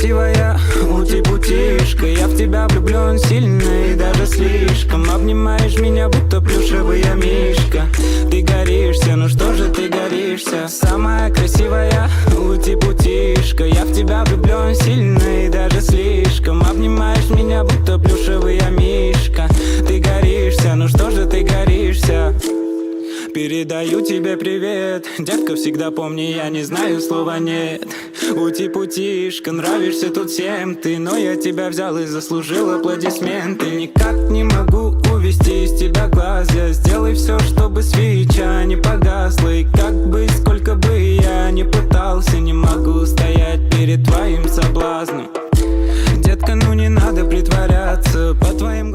красивая, ути-путишка. Я в тебя влюблен сильно и даже слишком. Обнимаешь меня, будто плюшевый мишка. Ты горишься, ну что же ты горишься? Самая красивая, ути-путишка. Я в тебя влюблен сильно и даже слишком. Обнимаешь меня, будто плюшевый мишка. Ты горишься, ну что же ты горишься? Передаю тебе привет, детка, всегда помни, я не знаю слова нет. Ути-путишка, нравишься тут всем ты, но я тебя взял и заслужил аплодисменты. Никак не могу увести из тебя глаз, я сделай все, чтобы свеча не погасла. И как бы, сколько бы я ни пытался, не могу стоять перед твоим соблазном. Детка, ну не надо притворяться, по твоим